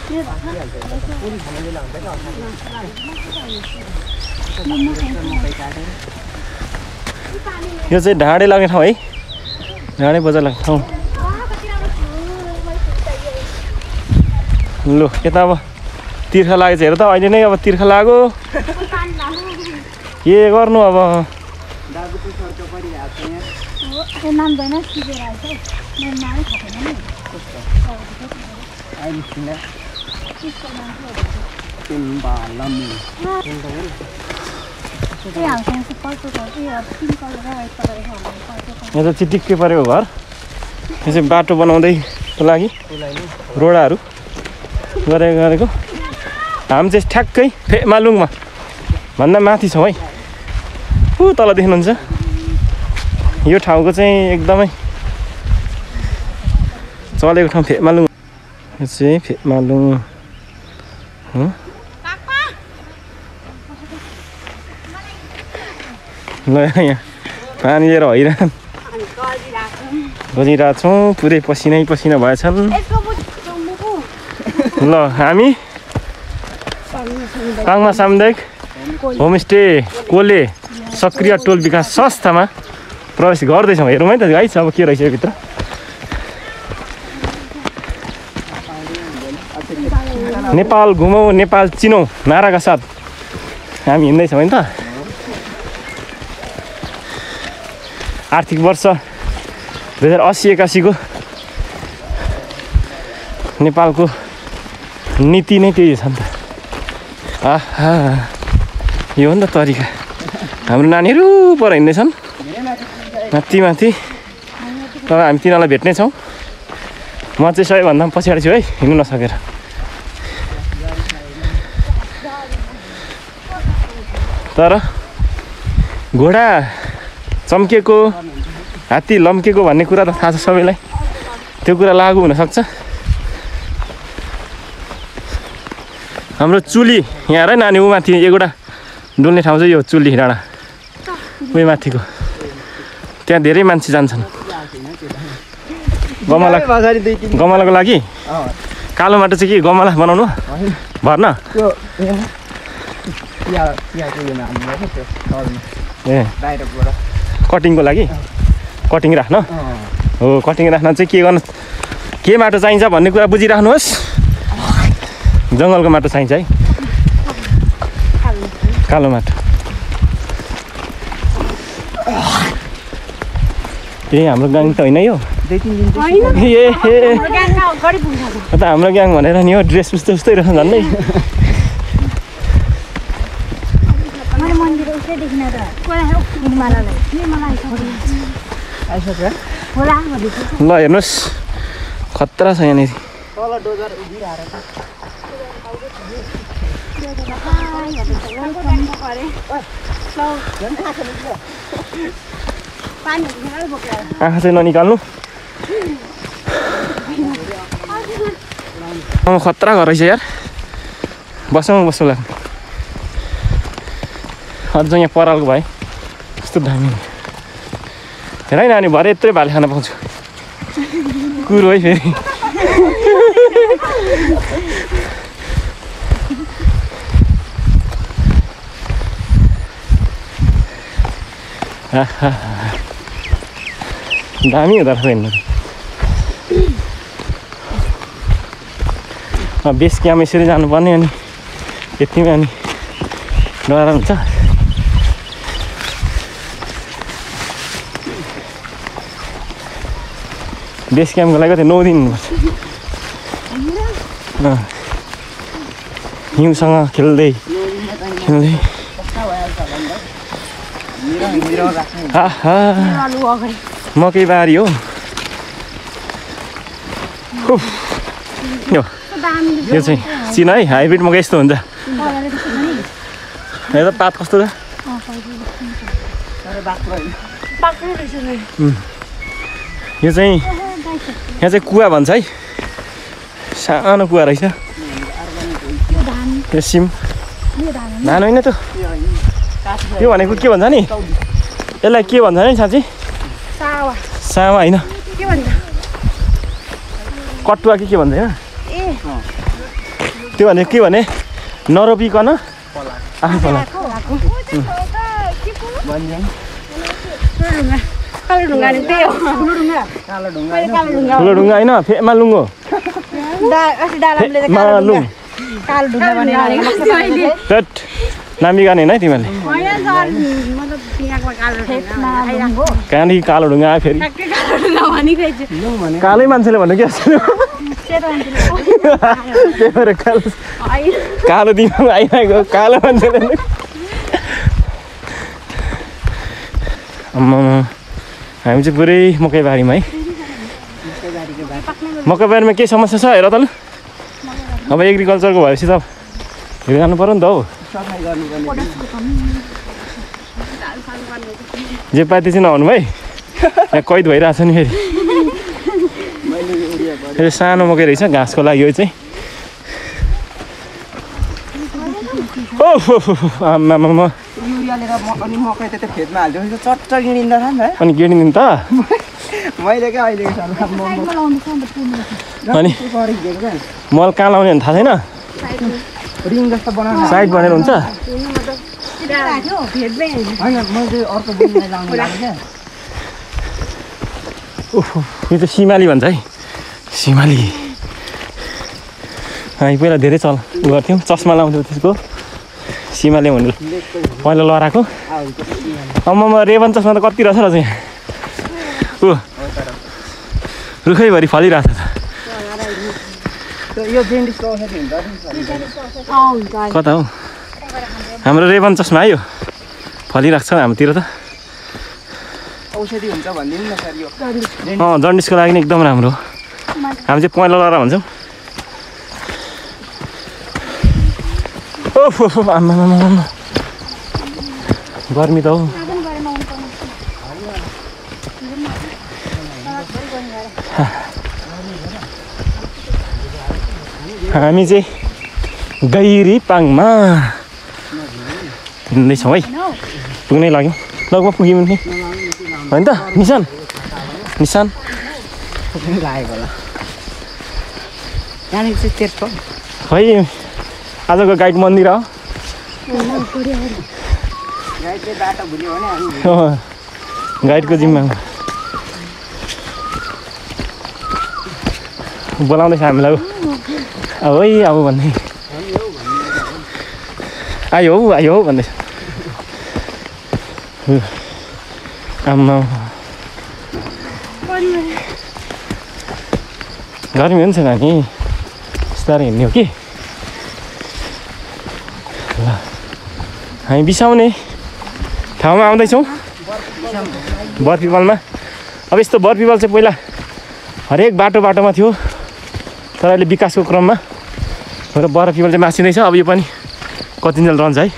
यो चाहिँ ढाडे लाग्ने ठाउँ है ढाडे बजार लाग्ने ठाउँ लु यता अब तिर्खा लागेछ हेर त अहिले नै अब तिर्खा लाग्यो के गर्नु अब यहाँ त चिटिक्कै परेको घर यो चाहिँ बाटो बनाउँदैको लागि रोडाहरू गरेको हामी चाहिँ ठ्याक्कै फेमालुङमा भन्दा माथि छौँ है ऊ तल देख्नुहुन्छ यो ठाउँको चाहिँ एकदमै चलेको ठाउँ फेमालुङ यो चाहिँ फेमालुङ ल यहाँ पानी लिएर हैरान गरिरहेको छौँ पुरै पसिनै पसिना भएछन् ल हामी काङमा सामुदायिक होमस्टे कोले सक्रिय टोल विकास संस्थामा प्रवेश गर्दैछौँ हेरौँ है त गाइस अब के रहेछ यो भित्र नेपाल घुमौँ नेपाल चिनौँ नाराका साथ हामी हिँड्दैछौँ होइन त आर्थिक वर्ष 2080-81 को नेपालको नीति नै त्यही छ नि त आहा यो हो नि त तरिका हाम्रो नानीहरू पर हिँड्दैछन् माथि माथि तर हामी तिनीहरूलाई भेट्ने छौँ म चाहिँ सबैभन्दा पछाडि छु है हिँड्नु नसकेर तर घोडा चम्केको हात्ती लम्केको भन्ने कुरा त थाहा छ सबैलाई त्यो कुरा लागु हुनसक्छ हाम्रो चुली यहाँ र नानी ऊ माथि एउटा डुल्ने ठाउँ चाहिँ यो चुली डाँडा उयो माथिको त्यहाँ धेरै मान्छे जान्छन् गमलाको लागि कालो माटो चाहिँ के गमला बनाउनु भर्न ए कटिङको लागि कटिङ राख्न हो कटिङ राख्न चाहिँ के गर्नु के माटो चाहिन्छ भन्ने कुरा बुझिराख्नुहोस् जङ्गलको माटो चाहिन्छ है कालो माटो ए हाम्रो ग्याङ त होइन यो त हाम्रो ग्याङ भनेर नि हो ड्रेस उस्तै उस्तै रहेछ झन्डै ल हेर्नुहोस् खतरा छ यहाँनिर आँखा चाहिँ ननिकाल्नु खतरा घर रहेछ यार बसौँ बसौँ लाग्नु अझ यहाँ परालको भए कस्तो दामी हेर है नानी भरे यत्रै भाले खान पाउँछु कुरो है फेरि दामी हुँदो रहेछ हेर्नु बेस क्याम्प यसरी जानुपर्ने अनि यतिमै अनि डर हुन्छ बेस क्याम्पको लागि चाहिँ 9 दिन हिउँसँग खेल्दै खेल्दै मकै बारी हो यो चाहिँ चिन है हाइब्रिड मकै यस्तो हुन्छ हेर पात कस्तो छ यो चाहिँ यहाँ चाहिँ कुवा भन्छ है सानो कुवा रहेछ यो सिम धान होइन त यो भनेको के भन्छ नि यसलाई के भन्छ नि साँच्ची सावा होइन कटुवा के भन्छ होइन त्यो भने के भने नरोपिकन आफै फला ठुलो ढुङ्गा होइन फेमा लुङ हो नामी गाने होइन है तिमीहरूले कहाँदेखि कालो ढुङ्गा आयो फेरि कालै मान्छेले भन्नु क्या त्यही भएर कालो दिमागमा आइरहेको कालो मान्छेले हामी चाहिँ पुरै मकैबारीमा है मकैबारीमा के समस्या छ हेर त लु अब एग्रिकल्चरको भएपछि त हेरेर जानु पऱ्यो नि त हौ जे पाए त्यसै नहुनु भाइ यहाँ कैद भइरहेछ नि फेरि यो सानो मकै रहेछ घाँसको लागि यो चाहिँ आमामा अनि गिडिदिनु त अनि मल कहाँ लाउने भने थाहा छैन साइड बनेर हुन्छ यो चाहिँ सिमाली भन्छ है सिमाली हामी पहिला धेरै उ गर्थ्यौँ चस्मा लाउँथ्यौँ त्यसको सिमाले भनेर पहिला लहराएको अम्मामा रेबन चस्मा त कति रहेछ यहाँ ऊ रुखैभरि फलिरहेको छ कता हौ हाम्रो रेबन चस्मा आयो फलिरहेको छ हाम्रोतिर त जन्डिसको लागि नि एकदम राम्रो हामी चाहिँ पहेँलो लहरा भन्छौँ आमा गर्मी त हौ हामी चाहिँ गैरीपाङमा हिँड्दैछौँ है पुग्नै लाग्यौँ लगभग पुग्यौँ नि होइन त निशान खै आजको गाइड मन्दिर हो गाइडको जिम्मा बोलाउँदैछ हामीलाई अब है अब भन्दै आयो हौ भन्दैछ आम्मा गर्मी हुन्छ नानी बिस्तारै हिँड्ने हो कि ल हामी बिसाउने ठाउँमा आउँदैछौँ बरपिपलमा अब यस्तो बरपिपल चाहिँ पहिला हरेक बाटोमा थियो तर अहिले विकासको क्रममा र बरपिपल चाहिँ मासिँदैछ अब यो पनि कतिन्जेल रहन्छ है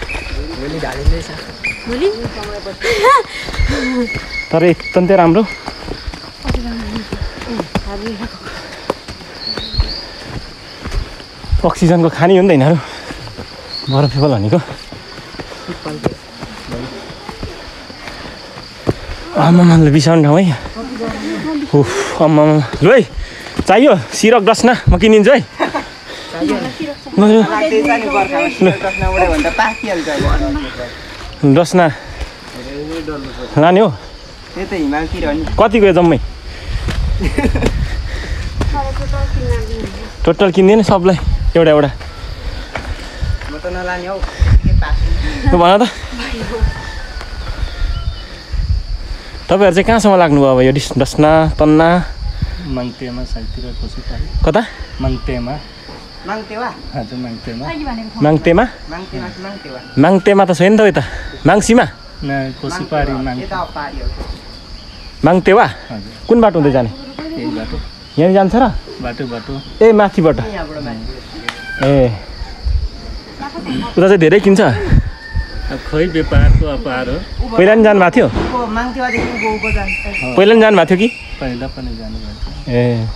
तर एकदमै राम्रो अक्सिजनको खानी हो नि त यिनीहरू बरपिपल भनेको आमामाले बिसाउने ठाउँ है आमामा लु है चाहियो सिरक डस्ना म किनिदिन्छु है डस्ना लाने हो कतिको जम्मै टोटल किन्दैन सबलाई एउटा भन त तपाईँहरू चाहिँ कहाँसम्म लाग्नुभयो अब यो डस्ना तन्ना मङ्तेमा साइडतिर कोसिपारी कता मङ्तेमा माङतेमा त छैन त यता माङसीमा कोसिपारी माङतेवा कुन बाटो हुँदै जाने यहाँ जान्छ र बाटो ए माथिबाट ए उता चाहिँ धेरै किन्छ खै व्यापारको अपार हो पहिला नि जानुभएको थियो पहिला नि जानुभएको थियो कि पहिला पनि जानुभएको ए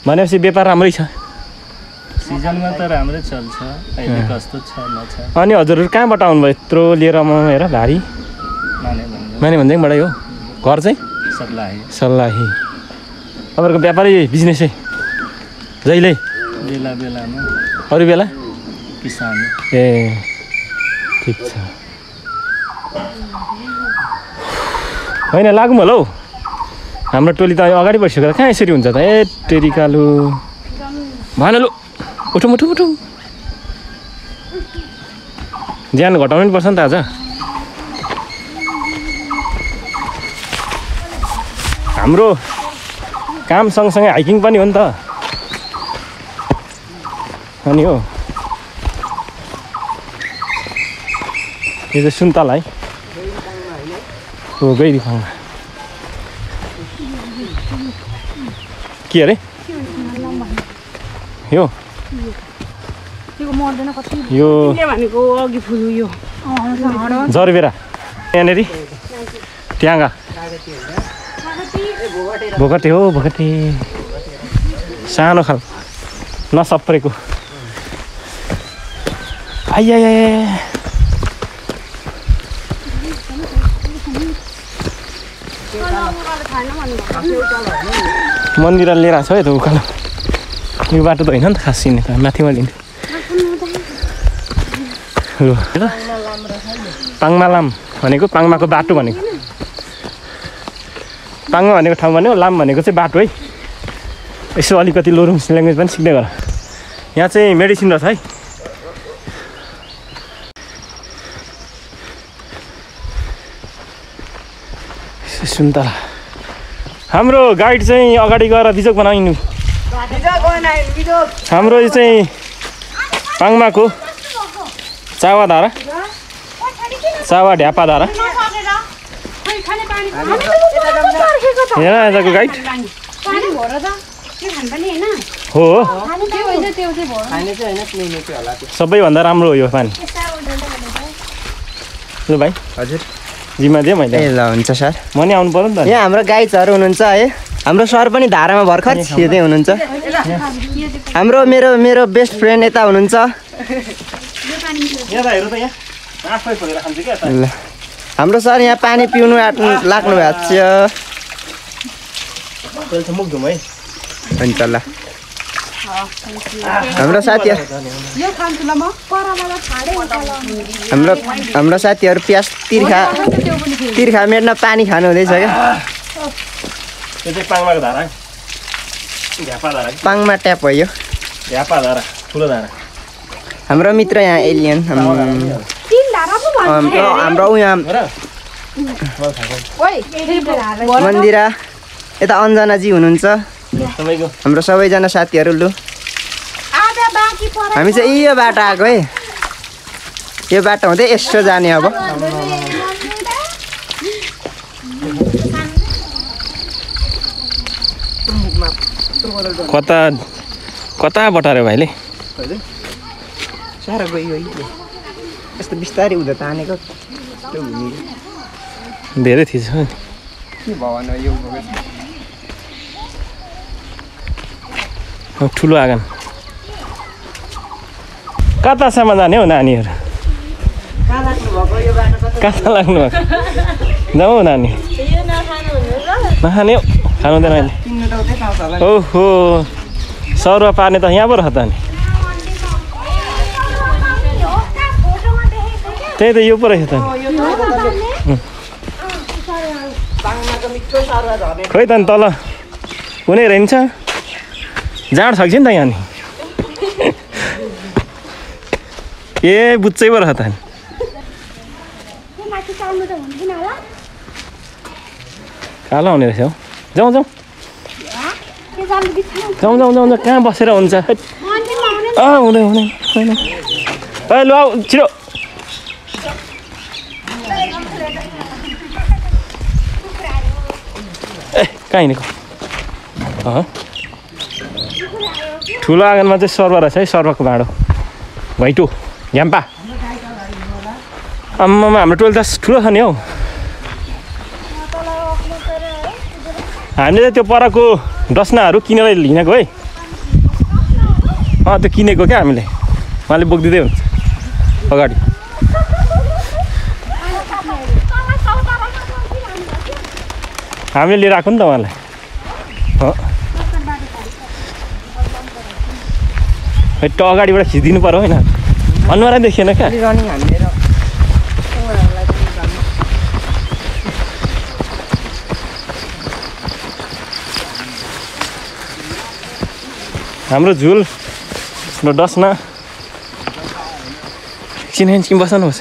भनेपछि व्यापार राम्रै छ सिजनमा त राम्रै चल्छ अहिले कस्तो छ नछ अनि हजुरहरू कहाँबाट आउनुभयो यत्रो लिएर म हेर भारी माने भन्ज्याङबाटै हो घर चाहिँ सल्लाही तपाईँहरूको व्यापारै बिजनेसै जहिले बेला बेलामा अरू बेला किसान ए ठिक छ होइन लागौँ होला हौ हाम्रो टोली त अगाडि बढिसक्यो कहाँ यसरी हुन्छ त ए टेरिकालु भएन लु उठौँ उठौँ उठौँ ज्यान घटाउनु नि पर्छ नि त आज हाम्रो काम सँगसँगै हाइकिङ पनि हो नि त अनि हो यो चाहिँ सुन्तला है हो गैरीफाङमा के अरे यो यो जरबेरा यहाँनिर ट्याङ्गा भोगटे हो भोगटे सानो खालको नसप्रेको आइया मन्दिर लिएर आएको छ है त उकालो यो बाटो त होइन नि त खास चिन्ने त माथिमा लिन्थ्यो पाङमालाम भनेको पाङमाको बाटो भनेको पाङमा भनेको ठाउँ भन्यो लाम भनेको चाहिँ बाटो है यसो अलिकति लोरुङ ल्याङ्ग्वेज पनि सिक्दै गर यहाँ चाहिँ मेडिसिन रहेछ है सुन्तला हाम्रो गाइड चाहिँ अगाडि गएर बिजोक बनाइनु हाम्रो यो चाहिँ पाङमाको चावाधारा चावा ढ्यापाधारा हेर यताको गाइड हो सबैभन्दा राम्रो हो यो पानी ल भाइ हजुर जिम्मा दिएँ मैले ए ल हुन्छ सर म नि आउनु पर्यो नि त यहाँ हाम्रो गाइड्सहरू हुनुहुन्छ है हाम्रो सर पनि धारामा भर्खर छिर्दै हुनुहुन्छ हाम्रो मेरो मेरो बेस्ट फ्रेन्ड यता हुनुहुन्छ यहाँ हेर्नु त यहाँ आफै खोलेर खान्छ क्या ल हाम्रो सर यहाँ पानी पिउनु लाग्नु भएको छ मुख धुम है हुन्छ ल हाम्रो साथीहरू हाम्रो साथीहरू प्याज तिर्खा मेट्न पानी खानु हुँदैछ क्या यो चाहिँ पाङमाको धारा ढ्यापा धारा पाङमा ट्याप भयो ढ्यापा धारा ठुलो धारा हाम्रो मित्र यहाँ एलियन हाम्रो यहाँ मन्दिरा यता अन्जनाजी हुनुहुन्छ तपाईँको हाम्रो सबैजना साथीहरू लु हामी चाहिँ यो बाटो आएको है यो बाटो हुँदै यसो जाने अब कता कताबाट रे भाइले साह्रो गयो यस्तो बिस्तारै हुँदा तानेको धेरै थिएछ के भवन हो यो ठुलो आँगन कतासम्म जाने हौ नानीहरू कता लाग्नु भएको जाउँ हौ नानी नखाने हौ खानु हुँदैन अहिले ओहो सरुवा पार्ने त यहाँ पो रह त नि त्यही त यो पो रहेछ त खोइ त नि तल कुनै रहन्छ जाँड सक्छ नि त यहाँ नि ए बुच्चै पो रह त नि कालो हुने रहेछ हौ जाउँ जाउँ जाउँ जाउँ जाउँ कहाँ बसेर हुन्छ हुँदै हुँदै होइन ए लु आऊ छिटो ए कहाँ हिँडेको ठुलो आँगनमा चाहिँ सर्वा रहेछ है सर्वाको भाँडो भैटो झ्याम्पा आम्मामा हाम्रो टोल त ठुलो छ नि हौ हामीले त्यो परको डस्नाहरू किनेर हिँडेको है त्यो किनेको क्या हामीले उहाँले बोकिदिँदै हुन्छ अगाडि हामीले लिएर आएको नि त उहाँलाई त्यो अगाडिबाट खिचिदिनु पर्यो होइन अनुहारै देखिएन क्या रनिङ हानेर हाम्रो झुल र डसमा एकछिन बस्नुपर्छ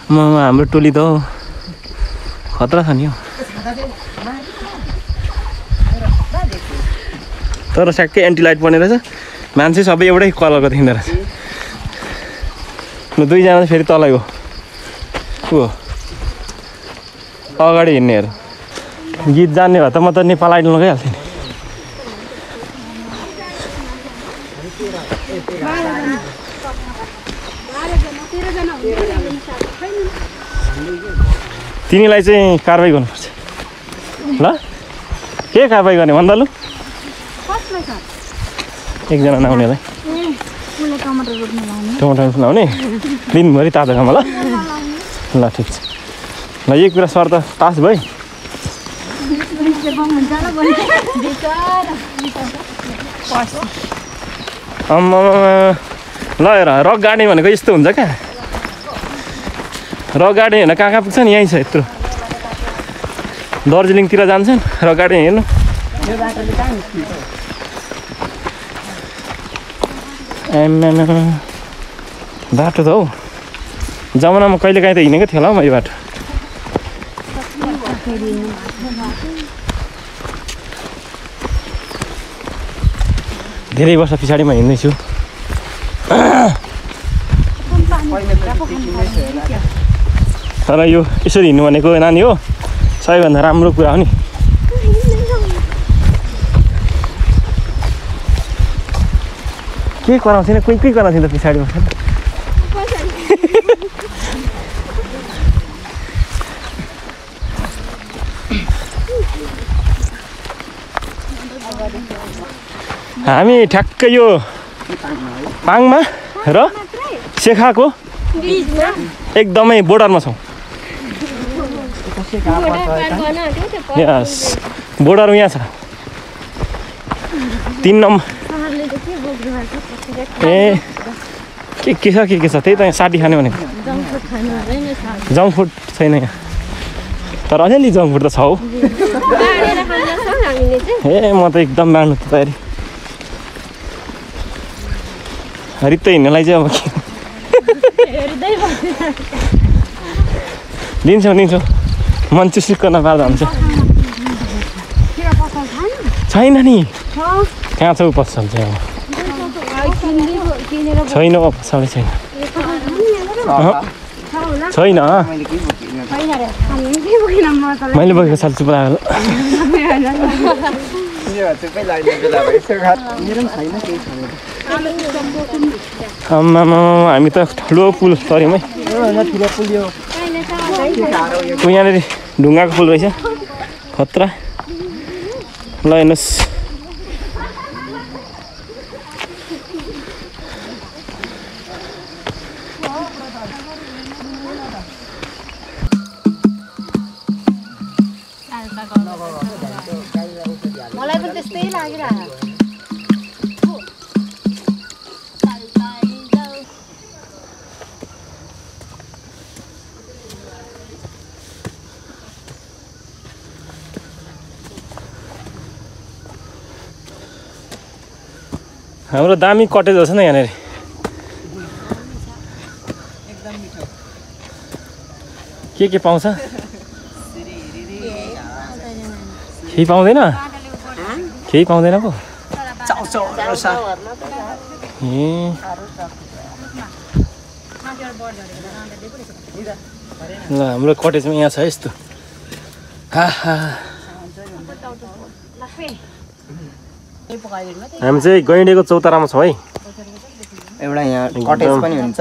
हाम्रो टोली त खतरा छ नि हौ तर ठ्याक्कै एन्टी लाइट पर्ने रहेछ मान्छे सबै एउटै कलरको देखिँदो रहेछ ल दुईजना फेरि तलै हो को अगाडि हिँड्नेहरू गीत जान्ने भए त म त नेपाल आइडल लगाइहाल्थेँ नि तिमीलाई चाहिँ कारबाही गर्नुपर्छ ल के कारबाही गर्ने भन्दा लु एकजना नआउनेलाई टमाटर नआउने दिनभरि तातो खामा ल ल ठिक छ ल यही कुरा सर त पास भयो ल हेर रक गार्डन भनेको यस्तो हुन्छ क्या रक गार्डन हेर्न कहाँ पुग्छ नि यहीँ छ यत्रो दार्जिलिङतिर जान्छन् रक गार्डन हेर्नु बाटो त हौ जमानामा कहिले काहीँ त हिँडेको थियो होला हौ यो बाटो धेरै वर्ष पछाडि म हिँड्दैछु तर यो यसरी हिँड्नु भनेको नानी हो सबैभन्दा राम्रो कुरा हो नि के कराउँथेन कोही कराउँथेन त पछाडि बस्छ हामी ठ्याक्कै यो पाङमा र सेखाको एकदमै बोर्डरमा छौँ यस बोर्डर यहाँ छ 3 नम्बर ए के छ त्यही त यहाँ साठी खाने भनेको जङ्क फुड छैन यहाँ तर अलिअलि जङ्क फुड त छ हौ ए म त एकदम बाँड्नु त तयारी रित्तो हिँड्नलाई चाहिँ अब दिन्छौँ मन चुसिक्क नपार्दा हुन्छ छैन नि कहाँ छ पसल चाहिँ अब छैन पसल छैन छैन मैले बोकेको साल चुप्रा हामी त ठुलो पुल तर्यौँ है यहाँनिर ढुङ्गाको पुल रहेछ खतरा ल हेर्नुहोस् मलाई पनि त्यस्तै लागिरहेको हाम्रो दामी कटेज छ नि यहाँनिर के पाउँछ केही पाउँदैन केही पाउँदैन पो ए ल हाम्रो कटेजमा यहाँ छ यस्तो हामी चाहिँ गैँडेको चौतारामा छौँ है एउटा यहाँ कटेज पनि हुन्छ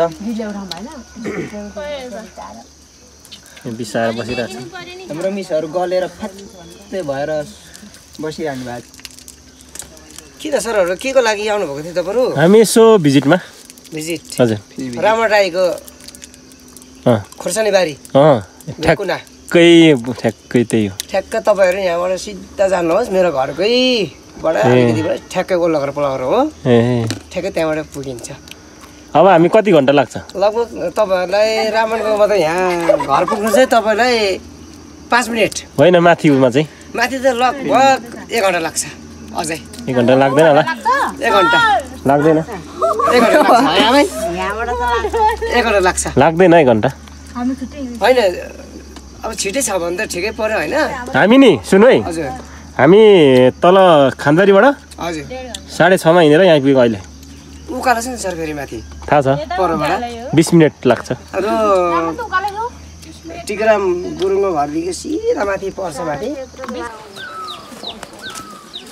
बिसाएर बसिरहेको छ हाम्रो मिसहरू गलेर फात्तै भएर बसिरहनु भएको के त सरहरू के को लागि आउनु भएको थियो तपाईँहरू हामी यसो भिजिटमा भिजिट हजुर रामा राईको खोर्सानी बारी ठ्याक्कै त्यही हो ठ्याक्क तपाईँहरू यहाँबाट सिधा जानुहोस् मेरो घरकै बाट अलिकतिबाट ठ्याक्कै ओल्लो घर पल्लो घर हो ए ठ्याक्कै त्यहाँबाट पुगिन्छ अब हामी कति घन्टा लाग्छ लगभग तपाईँहरूलाई रामनगरमा त यहाँ घर पुग्नु चाहिँ तपाईँलाई 5 मिनट होइन माथिमा चाहिँ माथि त लगभग 1 घन्टा लाग्छ अझै 1 घन्टा लाग्दैन होला 1 घन्टा लाग्दैन 1 घन्टा लाग्छ आमै 1 घन्टा लाग्छ लाग्दैन 1 घन्टा होइन अब छिटै छ भने त ठिकै पर्यो होइन हामी नि सुन्नु है हजुर हामी तल खानबारीबाट हजुर 6:30 हिँडेर यहाँ पुगेको अहिले उकालो छ नि सरकारी माथि थाहा छ परबाट 20 मिनट लाग्छ र टिग्राम गुरुङको घरदेखि सिधा माथि पर्छ माथि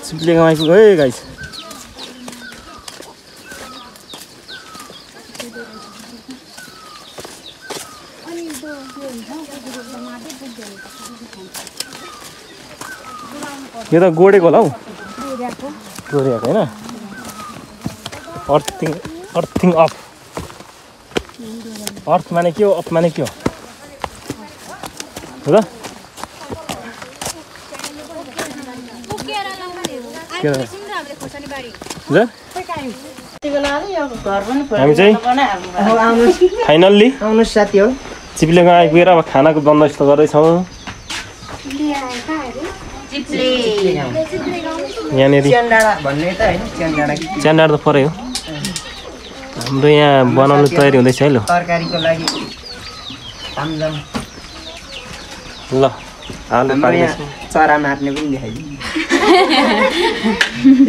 सिप्लेको आइपुग्यो है गाइस यो त गोडेको होला हौ गोडेको होइन अर्थिङ अफ अर्थ माने के हो अफ माने के हो हो त हामी चाहिँ फाइनल्ली आउनुहोस् साथी हो चिप्लेको आइपुगेर अब खानाको बन्दोबस्त गर्दैछौँ यहाँनिर च्यानडाँडा भन्ने त होइन च्यानडाँडा च्यानडाँडा त पऱ्यो हाम्रो यहाँ बनाउनु तयारी हुँदैछ है ल तरकारीको लागि तामझाम ल आलु हाम्रो यहाँ चरा मार्ने पनि देखाइदिनु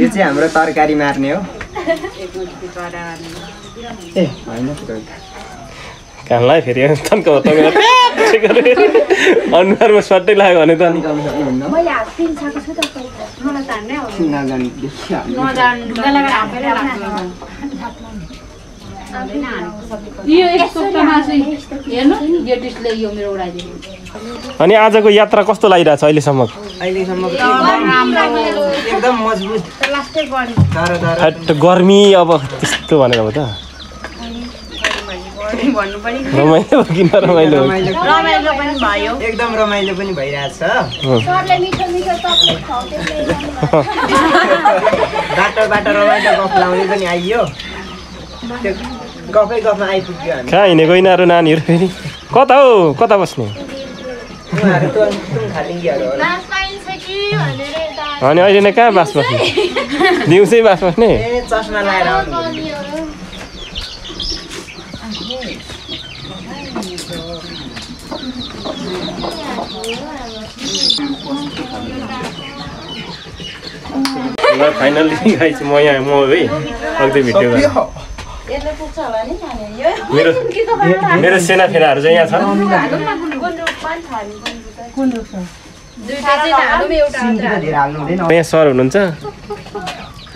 यो चाहिँ हाम्रो तरकारी मार्ने हो ए होइन कानलाई फेरि तन्क अनुहारमा सट्टै लाग्यो भने त अनि अनि आजको यात्रा कस्तो लागिरहेछ अहिलेसम्म एकदम मजबुत गर्मी अब त्यस्तो भनेर हो त रमाइलो किन रमाइलो एकदम रमाइलो पनि भइरहेछ बाटो रमाइलो गफ लाउने पनि आइयो त्यो गफै गफमा आइपुग्यो हामी कहाँ हिँडेको यिनीहरू नानीहरू फेरि कता हौ कता बस्ने अनि अहिले नै कहाँ बास बस्ने दिउँसै बास बस्ने चस्मा लगाएर फाइनल्ली गाइस म यहाँ म है अघि भिडियो गरेँ मेरो सेना फेनाहरू चाहिँ यहाँ छ यहाँ सर हुनुहुन्छ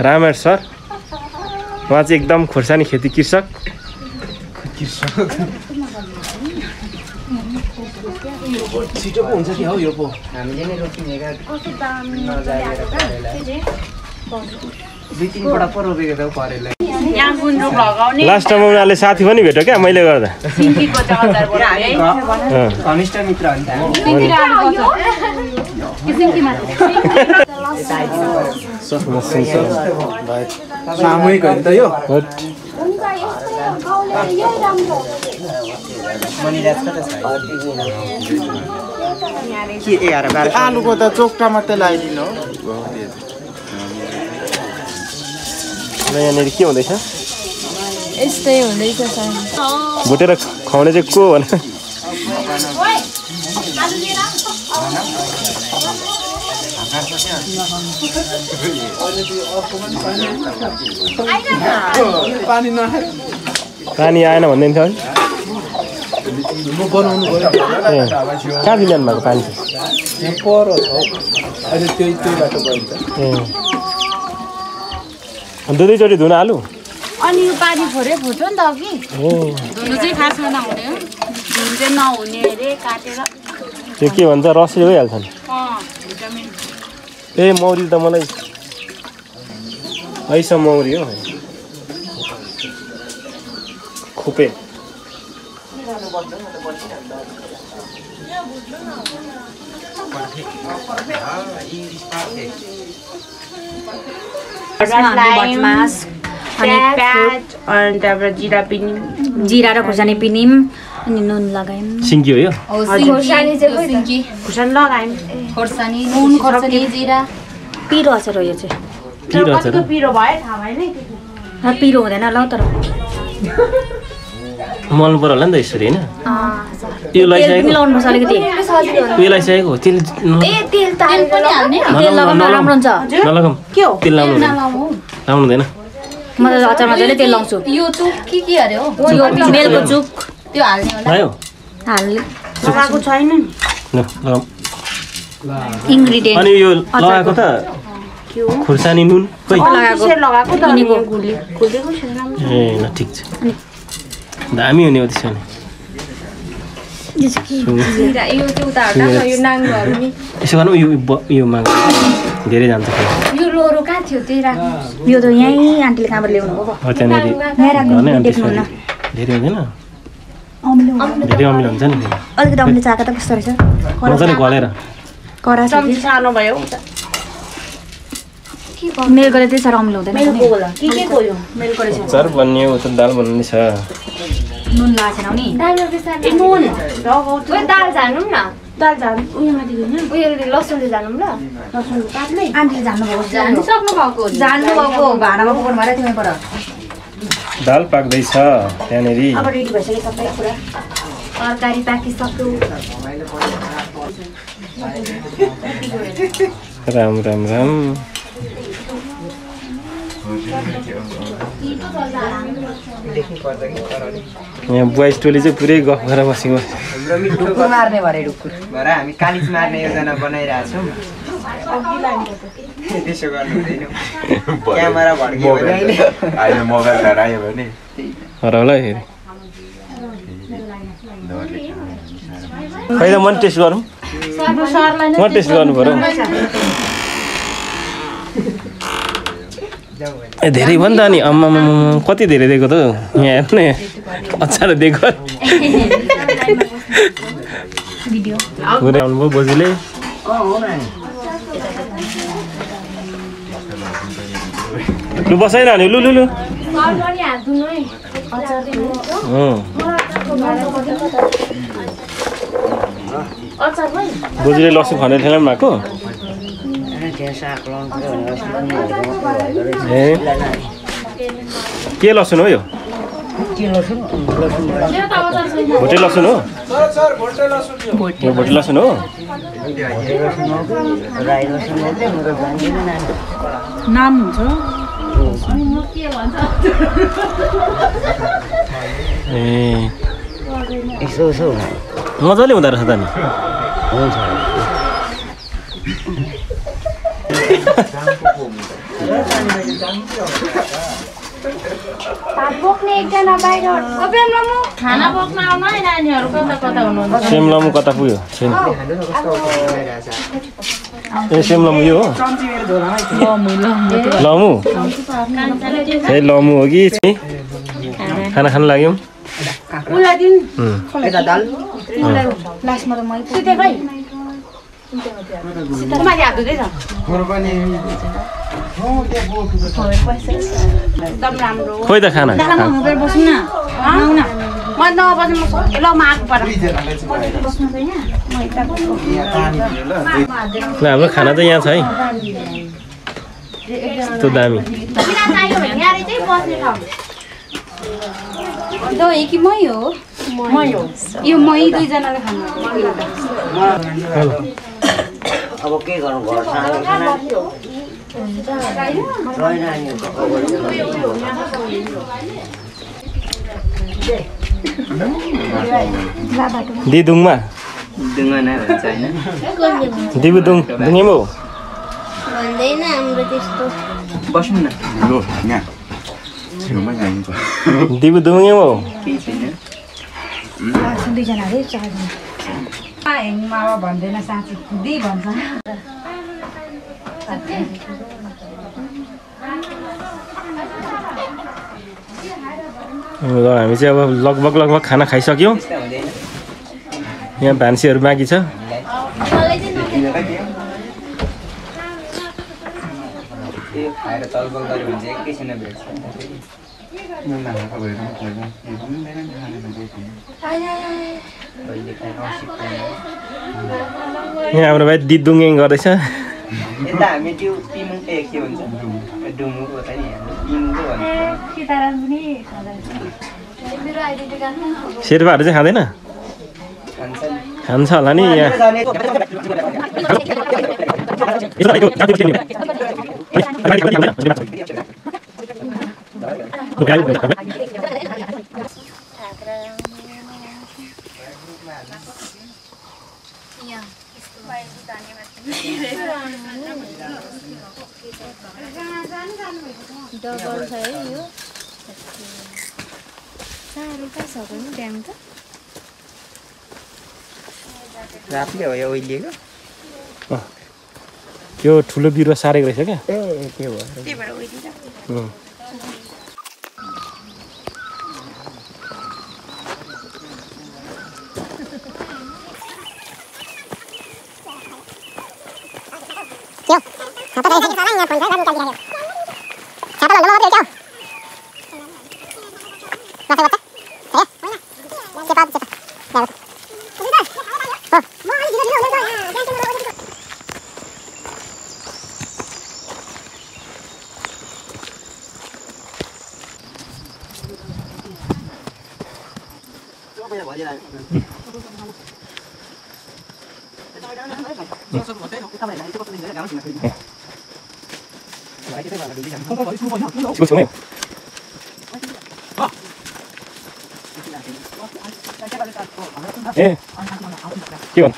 रामेश सर उहाँ चाहिँ एकदम खोर्सानी खेती कृषक छिटो पो हुन्छ कि हौ यो पो हामीले नै रोपिनेका नजागेर करेलाई 2-3 पल्ट पो रोपेको त करेलाई लास्ट टाइम उनीहरूले साथी पनि भेट्यो क्या मैले गर्दा घनिष्ठ मित्र हो नि सामूहिक हो नि त यो आलुको त चोक्टा मात्रै लगाइदिनु यहाँनिर के हुँदैछ यस्तै हुँदैछ सर भुटेर खुवाउने चाहिँ को भने पानी आएन भन्दैन थियो कहाँ दिनु भएको पानी दुईचोटि धुन हालु अनि यो पानी फोरे फुट्यो नि त अघि धुनु चाहिँ खासमा नहुने हो धुनु चाहिँ नहुने अरे काटेर त्यो के भन्छ रसै भइहाल्छ नि ए मौरी त मलाई ऐसा मौरी हो खोपे बटमास अनि प्याज अनि त्यहाँबाट जिरा पिनिम जिरा र खुर्सानी पिनिम अनि नुन लगायौँ सिङ्की हो यो खुर्सानी चाहिँ खुर्सानी लगायौँ खोर्सानी नुन खोर्सानी जिरा पिरो अचार हो यो चाहिँ पिरो अचार हो? पिरो भयो थाहा भएन पिरो हुँदैन ल तर मल्नु पर्यो होला नि त यसरी होइन यो तेल लगाइसकेको मिलाउनु पर्छ अलिकति यो लगाइसकेको तेल तेल पनि हाल्ने तेल लगाउनु राम्रो हुन्छ नलगाउँ तेल लाउनु नलाऊ लाउनु हुँदैन म त अचारमा जहिले तेल लाउँछु यो चुक के अरे हो यो मेलको चुक त्यो हाल्ने होला लायो हाल्ने लगाएको छैन नि ल लगाऊँ इन्ग्रिडियन्ट अनि यो लगाएको त खुर्सानी नुन खोइ लगाएको त ए ल ठिक छ दामी हुने हो त्यसो भने यसो गर्नु यो माग धेरै जान्छ यो लोरो कहाँ थियो त्यही राख्नु यो त यहीँ आन्टीले कहाँबाट ल्याउनु भयो त्यहाँनिर भने अनि त्यसमा धेरै हुँदैन धेरै अमिलो हुन्छ नि अलिकति अमिलो चाका त कस्तो रहेछ मजाले गलेर कडा छ कि सानो भयो मेल गरेर त्यति साह्रो अमिलो हुँदैन चार बनियो त दाल बन्ने छ नुन लगाएको छैन नि नुन दाल जानु न दाल जानु उयो लसुनले जानु ल लसुन काट्नै आन्टीले जान्नुभएको जानु सक्नु भएको जान्नुभएको भाँडामा पकाउनु भएर तिमी पर दाल पाक्दैछ त्यहाँनिर अब रेडी भइसक्यो सबै कुरा तरकारी पाकिसक्यो राम राम राम यहाँ बोइस टोली चाहिँ पुरै गफ गरेर बसेको ढुक्कुर मार्ने भरे ढुक्कुर भएर हामी कालिज मार्ने योजना बनाइरहेछौँ त्यसो गर्नु हुँदैन क्यामेरा भड्कियो भने अहिले मोबाइल हरायो भने हराउला फेरि पहिला मन टेस्ट गरौँ म टेस्ट गर्नु पऱ्यो ए धेरै भयो नि त अनि आम्मा कति धेरै दिएको त यहाँ हेर्ने अचार दिएको आउनुभयो बोजूले लु बसाइरहने लु लु लु बोजूले लसुन खनेर थिएन भएको ए के लसुन हो यो भोटे लसुन हो यो भोटे लसुन हो नाम हुन्छ ए मजाले हुँदो रहेछ त नि बोक्ने एकजना बाहिर खाना बोक्न आउनु है नानीहरू कता कता हुनुहुन्छ सेमलामु कता पुग्यो ए सेमलामु यो हो लमु ए लमु हो कि खाना खान लाग्यौँ लास्टमा त मै एकदम राम्रो खोइ त खाना बस्नु न आउन म नबस्नु ल म आएको पर ल हाम्रो खाना त यहाँ छ है यस्तो दामी किन चाहियो भने यहाँ चाहिँ बस्ने ठाउँ दही कि मै हो यो मै दुईजनाले खानु अब के गर्नु घर दिदुङमा दिबुदुङ दुङे हो भन्दैन हाम्रो त्यस्तो बस्नु न लु यहाँ छेउमा जाइन्छ दिबुदुङे हो दुईजना अरे चारजना मावा भन्दैन साँच्ची दि भन्छ हामी चाहिँ अब लगभग खाना खाइसक्यौँ यहाँ भान्सीहरू बाँकी छ चलबल गऱ्यो भने चाहिँ एकैछिनमा भेट्छ नहाएको भएर पनि खोज्नु हुँदैन नि खाने मान्छे कहिले काहीँ नसिक्दैन यहाँ हाम्रो भाइ दिदुङ्गेङ गर्दैछ यता हामी त्यो पिमुङ के भन्छ डुमुको त नि पिमुङको भन्छ शेर्पाहरू चाहिँ खाँदैन खान्छ होला नि यहाँ डबल छ है यो साह्रो कहाँ छ पनि ड्याम त रातले हो यो ओइलिएको यो ठुलो बिरुवा सारेको रहेछ क्या ए त्यो हो त्यही भएर ओइलिरहेको ए के भन्नु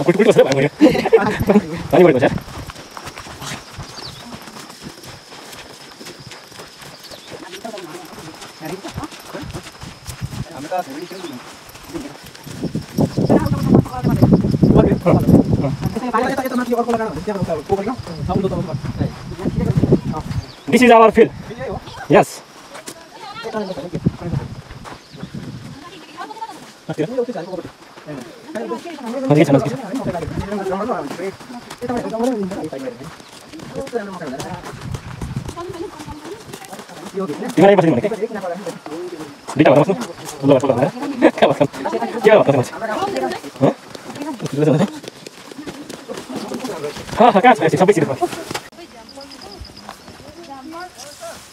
कुटी बस्छ भाइ पानी बढेको छ This is our field. Yes.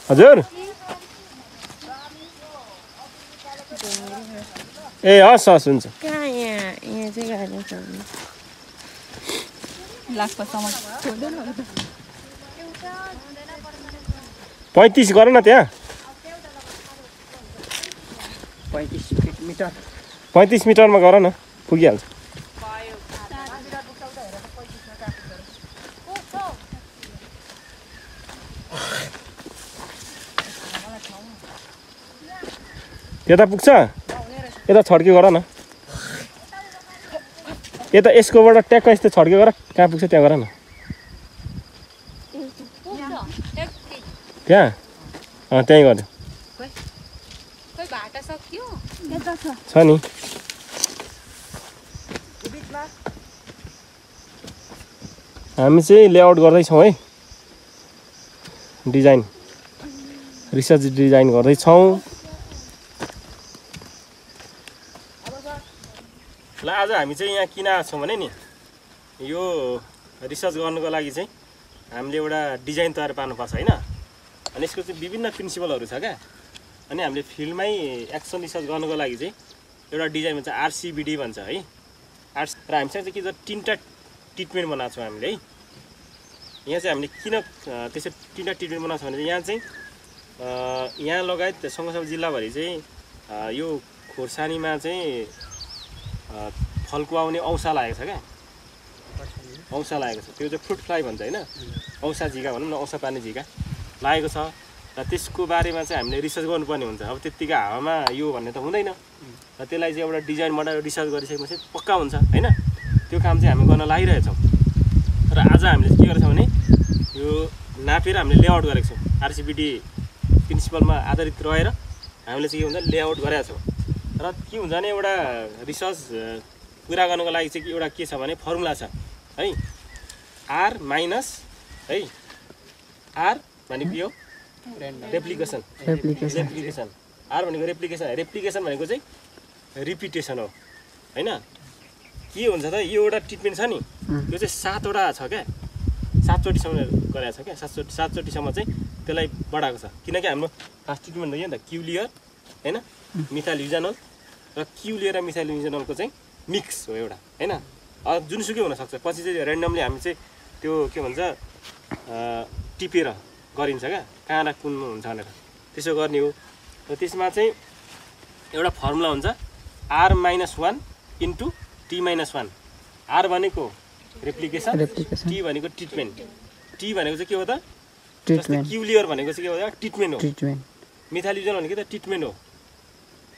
हजुर ए हस् हस् हुन्छ कहाँ यहाँ चाहिँ गाडी छ लाग्छसम्म 35 गर न त्यहाँ 35 मिटरमा गर न पुगिहाल्छ यता पुग्छ यता छड्के गर न यता यसकोबाट ट्याक्क यस्तो छड्के गर कहाँ पुग्छ त्यहाँ गर न त्यहाँ त्यहीँ गर्यो छ नि हामी चाहिँ लेआउट गर्दैछौँ है डिजाइन रिसर्च डिजाइन गर्दैछौँ ल आज हामी चाहिँ यहाँ किन आएको छौँ भने नि यो रिसर्च गर्नुको लागि चाहिँ हामीले एउटा डिजाइन तयार पार्नुपर्छ होइन अनि यसको चाहिँ विभिन्न प्रिन्सिपलहरू छ क्या अनि हामीले फिल्डमै एक्सन रिसर्च गर्नुको लागि चाहिँ एउटा डिजाइन भन्छ आरसिबिडी भन्छ है र हामीसँग चाहिँ के छ 3टा ट्रिटमेन्ट बनाएको छौँ हामीले है यहाँ चाहिँ हामीले किन त्यसरी 3टा ट्रिटमेन्ट बनाएको छ भने यहाँ चाहिँ यहाँ लगायत सँगसँगै जिल्लाभरि चाहिँ यो खोर्सानीमा चाहिँ फल्को आउने औसा लागेको छ क्या औसा लागेको छ त्यो चाहिँ फ्रुट फ्लाइ भन्छ होइन औसा झिका भनौँ न औसा पार्ने झिका लागेको छ र त्यसको बारेमा चाहिँ हामीले रिसर्च गर्नुपर्ने हुन्छ अब त्यत्तिकै हावामा यो भन्ने त हुँदैन र त्यसलाई चाहिँ एउटा डिजाइन बनाएर रिसर्च गरिसकेपछि पक्का हुन्छ होइन त्यो काम चाहिँ हामी गर्न लागिरहेछौँ र आज हामीले के गरेछौँ भने यो नापेर हामीले लेआउट गरेको छौँ आरसिबिडी प्रिन्सिपलमा आधारित रहेर हामीले चाहिँ के भन्छ लेआउट गरेका छौँ र के हुन्छ भने एउटा रिसर्च पुरा गर्नको लागि चाहिँ एउटा के छ भने फर्मुला छ है R - है आर भनेको यो रेप्लिकेसन आर भनेको रेप्लिकेसन भनेको चाहिँ रिपिटेसन हो हैन के हुन्छ त यो एउटा ट्रिटमेन्ट छ नि यो चाहिँ 7 वटा छ क्या 7 चोटिसम्म गरेको छ क्या 7 चोटिसम्म चाहिँ त्यसलाई बढाएको छ किनकि हाम्रो फर्स्ट ट्रिटमेन्ट हो नि त क्युलियर हैन मिथाइल युजानल र क्युलियर र मिथाइल युजानलको चाहिँ मिक्स हो एउटा हैन जुनसुकै हुनसक्छ पछि चाहिँ ऱ्यान्डमली हामी चाहिँ त्यो के भन्छ टिपेर गरिन्छ क्या कहाँ कुन हुन्छ भनेर त्यसो गर्ने हो र त्यसमा चाहिँ एउटा फर्मुला हुन्छ R-1 इन्टु T-1 R भनेको रेप्लिकेसन T भनेको ट्रिटमेन्ट T भनेको चाहिँ के हो त जस्तै क्युलियर भनेको चाहिँ के हो त ट्रिटमेन्ट हो मिथाइल युजानल भनेको त ट्रिटमेन्ट हो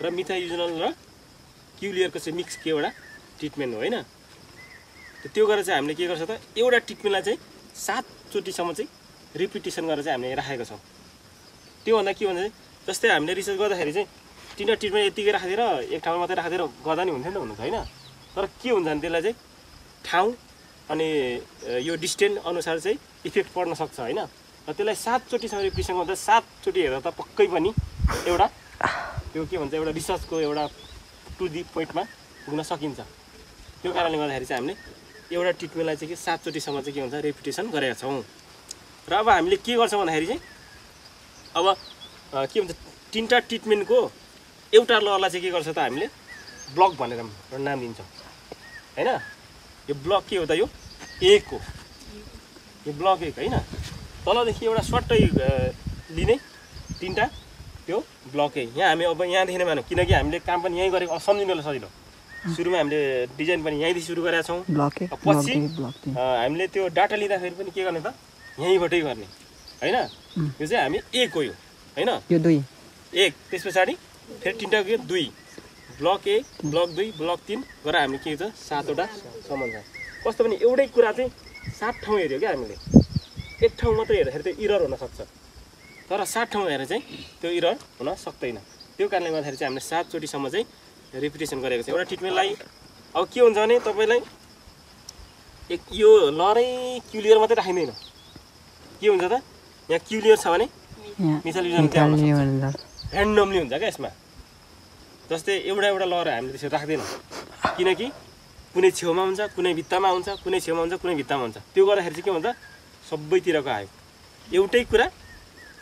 र मिथाइल युजानल र क्युलियरको चाहिँ मिक्स के एउटा ट्रिटमेन्ट हो हैन त्यो गरेर चाहिँ हामीले के गर्छ त एउटा ट्रिटमेन्टलाई चाहिँ 7 चोटिसम्म चाहिँ रिपिटेसन गरेर चाहिँ हामीले राखेको छौँ त्यो भन्दा के भन्छ जस्तै हामीले रिसर्च गर्दाखेरि चाहिँ 3 ट्रिटमेन्ट यतिकै राखेर एक ठाउँमा मात्रै राखेर गर्दा नि हुन्थ्यो नि त हुनु हैन तर के हुन्छ भने त्यसलाई चाहिँ ठाउँ अनि यो डिस्टेन्स अनुसार चाहिँ इफेक्ट पर्न सक्छ हैन र त्यसलाई 7 चोटिसम्म रिपिटेसन गर्दा 7 चोटि हेर्दा त पक्कै पनि एउटा त्यो के भन्छ एउटा रिसर्चको एउटा टु दी पोइन्टमा पुग्न सकिन्छ त्यो कारणले गर्दाखेरि चाहिँ हामीले एउटा ट्रिटमेन्टलाई चाहिँ के 7 चोटिसम्म चाहिँ के भन्छ रिपिटेसन गरेका छौँ र अब हामीले के गर्छौँ भन्दाखेरि चाहिँ अब के भन्छ 3टा ट्रिटमेन्टको एउटा लहरलाई चाहिँ के गर्छ त हामीले ब्लक भनेर नाम दिन्छौँ हैन यो ब्लक के हो त यो 1 हो यो ब्लक 1 हैन तलदेखि एउटा सर्टै लिने 3टा त्यो ब्लक 1 यहाँ हामी अब यहाँदेखि नै मानौँ किनकि हामीले काम पनि यहीँ गरेको सम्झिनुलाई सजिलो सुरुमा हामीले डिजाइन पनि यहीँदेखि सुरु गरेका छौँ पछि हामीले त्यो डाटा लिँदाखेरि पनि के गर्ने त यहीँबाटै गर्ने हैन यो चाहिँ हामी 1 हो यो हैन यो 2 1 त्यस पछाडि फेरि 3टा के 2 ब्लक 1 ब्लक 2 ब्लक 3 गरेर हामीले के हुन्छ 7 वटा सम्म छ कस्तो पनि एउटै कुरा चाहिँ 7 ठाउँ हेर्यो क्या हामीले एक ठाउँ मात्रै हेर्दाखेरि त्यो इरर हुन सक्छ तर 7 ठाउँ हेरेर चाहिँ त्यो इरर हुन सक्दैन त्यो कारणले गर्दाखेरि चाहिँ हामीले 7 चोटिसम्म चाहिँ रिपिटेसन गरेको छ एउटा ट्रिटमेन्टलाई अब के हुन्छ भने तपाईलाई एक यो लरै क्युलियर मात्रै राखिदैन के हुन्छ त यहाँ क्युलियर छ भने मिथाइल युजानल ऱ्यान्डमली हुन्छ क्या यसमा जस्तै एउटा लहर हामीले त्यसरी राख्दैन किनकि कुनै छेउमा हुन्छ कुनै भित्तामा हुन्छ कुनै छेउमा हुन्छ कुनै भित्तामा हुन्छ त्यो गर्दाखेरि चाहिँ के हुन्छ सबैतिरको आयो एउटै कुरा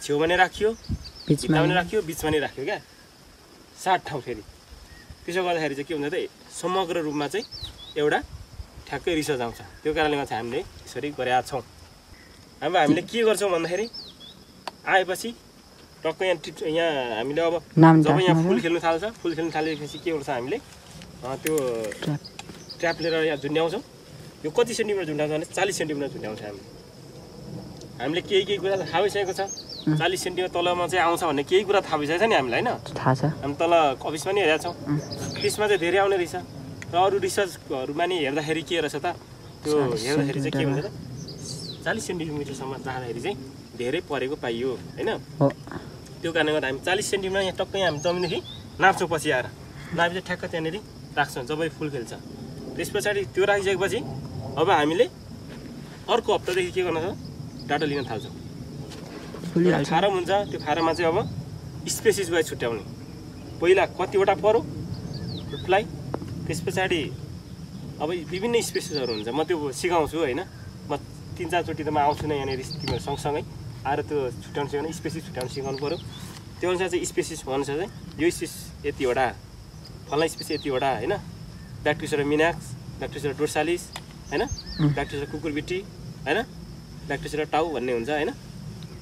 छेउमा नै राखियो भित्तामा नै राखियो बिचमा नै राखियो क्या 7 ठाउँ फेरि त्यसो गर्दाखेरि चाहिँ के हुन्छ त समग्र रूपमा चाहिँ एउटा ठ्याक्कै रिसर्च आउँछ त्यो कारणले गर्दा हामीले यसरी गरेका छौँ अब हामीले के गर्छौँ भन्दाखेरि आएपछि टक्क यहाँ हामीले अब जब यहाँ फुल खेल्नु थालेपछि के गर्छ हामीले त्यो ट्र्याप लिएर यहाँ झुन्ड्याउँछौँ यो कति सेन्टिमिटर झुन्ड्याउँछ भने 40 सेन्टिमिटर झुन्ड्याउँछ हामीले केही कुरा थाहा भइसकेको छ 40 सेन्टिमिटर तलमा चाहिँ आउँछ भन्ने केही कुरा थाहा भइसकेको छ नि हामीलाई होइन थाहा छ हामी तल अफिसमा नि हेरेका छौँ त्यसमा चाहिँ धेरै आउने रहेछ र अरू रिसर्चहरूमा नि हेर्दाखेरि के रहेछ त त्यो हेर्दाखेरि चाहिँ के हुन्छ त 40 सेन्टिमिटरसम्म जाँदाखेरि चाहिँ धेरै परेको पाइयो होइन त्यो कारणले गर्दा हामी 40 सेन्टिमिटर यहाँ टक्कै हामी जमिनदेखि नाप्छौँ पछि आएर नापी चाहिँ ठ्याक्क त्यहाँनिर राख्छौँ जब फुल खेल्छ त्यस पछाडि त्यो राखिसकेपछि अब हामीले अर्को हप्तादेखि के गर्न छ डाटा लिन थाल्छौँ फारम हुन्छ त्यो फारममा चाहिँ अब स्पेसिस वाइज छुट्याउने पहिला कतिवटा पर्यो फ्रुटलाई त्यस पछाडि अब विभिन्न स्पेसिसहरू हुन्छ म त्यो सिकाउँछु होइन म 3-4 चोटि त म आउँछु नै यहाँनिर तिमीहरू सँगसँगै आएर त्यो छुट्याउनु सिकाउनु स्पेसिस छुट्याउनु सिकाउनु पऱ्यो त्यो अनुसार चाहिँ स्पेसिस अनुसार चाहिँ यो स्पेसिस यतिवटा फल्ना स्पेसिस यतिवटा होइन ब्याक्टेरिया मिनाक्स ब्याक्टेरिया डोर्सालिस होइन ब्याक्टेरिया कुकुरबिटी होइन ब्याक्टेरिया टाउ भन्ने हुन्छ होइन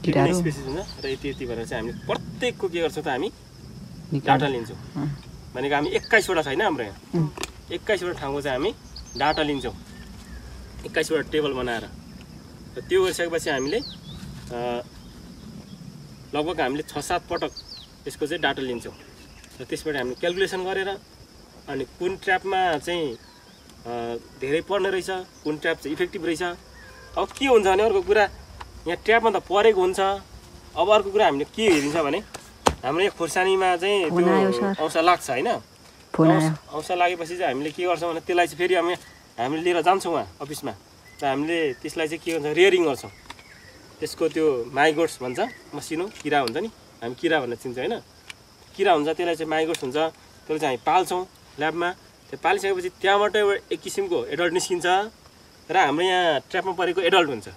विभिन्न स्पेसिस हुन्छ र यति भनेर चाहिँ हामीले प्रत्येकको के गर्छौँ त हामी डाटा लिन्छौँ भनेको हामी 21वटा छैन हाम्रो यहाँ 21वटा ठाउँको चाहिँ हामी डाटा लिन्छौँ 21वटा टेबल बनाएर र त्यो गरिसकेपछि हामीले लगभग हामीले 6-7 पटक यसको चाहिँ डाटा लिन्छौँ र त्यसबाट हामीले क्यालकुलेसन गरेर अनि कुन ट्र्यापमा चाहिँ धेरै पर्ने रहेछ कुन ट्र्याप चाहिँ इफेक्टिभ रहेछ अब के हुन्छ भने अर्को कुरा यहाँ ट्र्यापमा त परेको हुन्छ अब अर्को कुरा हामीले के हेरिन्छ भने हाम्रो यहाँ खोर्सानीमा चाहिँ त्यो औँसा लाग्छ होइन औँसा लागेपछि चाहिँ हामीले के गर्छौँ भने त्यसलाई चाहिँ फेरि हामीले लिएर जान्छौँ उहाँ अफिसमा र हामीले त्यसलाई चाहिँ के भन्छ रेयरिङ गर्छौँ त्यसको त्यो माइगोट्स भन्छ मसिनो किरा हुन्छ नि हामी किरा भनेर चिन्छ होइन किरा हुन्छ त्यसलाई चाहिँ माइगोट्स हुन्छ त्यसलाई चाहिँ हामी पाल्छौँ ल्याबमा त्यो पालिसकेपछि त्यहाँबाट एक किसिमको एडल्ट निस्किन्छ र हाम्रो यहाँ ट्र्यापमा परेको एडल्ट हुन्छ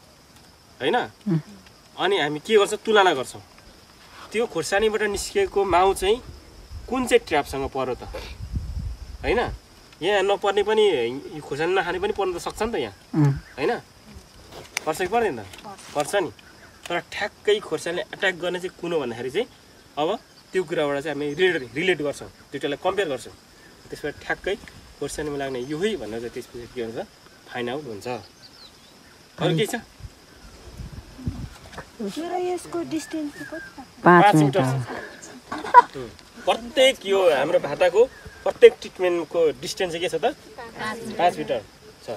होइन अनि हामी के गर्छौँ तुलना गर्छौँ त्यो खोर्सानीबाट निस्किएको माउ चाहिँ कुन चाहिँ ट्र्यापसँग पर्यो त होइन यहाँ नपर्ने पनि खोर्सानी नखाने पनि पर्न त सक्छ नि त यहाँ होइन पर्छ कि पर्दैन त पर्छ नि तर ठ्याक्कै खोर्सानीले एट्याक गर्ने चाहिँ कुन हो भन्दाखेरि चाहिँ अब त्यो कुराबाट चाहिँ हामी रिलेट गर्छौँ दुइटालाई कम्पेयर गर्छौँ त्यसबाट ठ्याक्कै खोर्सानीमा लाग्ने यो है भनेर चाहिँ त्यसपछि के हुन्छ फाइन आउट हुन्छ अरू के छ 5 मिटर प्रत्येक यो हाम्रो भाटाको प्रत्येक ट्रिटमेन्टको डिस्टेन्स चाहिँ के छ त 5 मिटर छ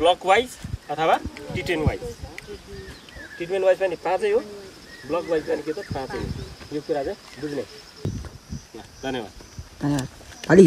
ब्लक वाइज अथवा टिटेन वाइज ट्रिटमेन्ट वाइज पनि 5 हो ब्लक वाइज पनि के त 5 हो यो कुरा चाहिँ बुझ्ने ल धन्यवाद अलि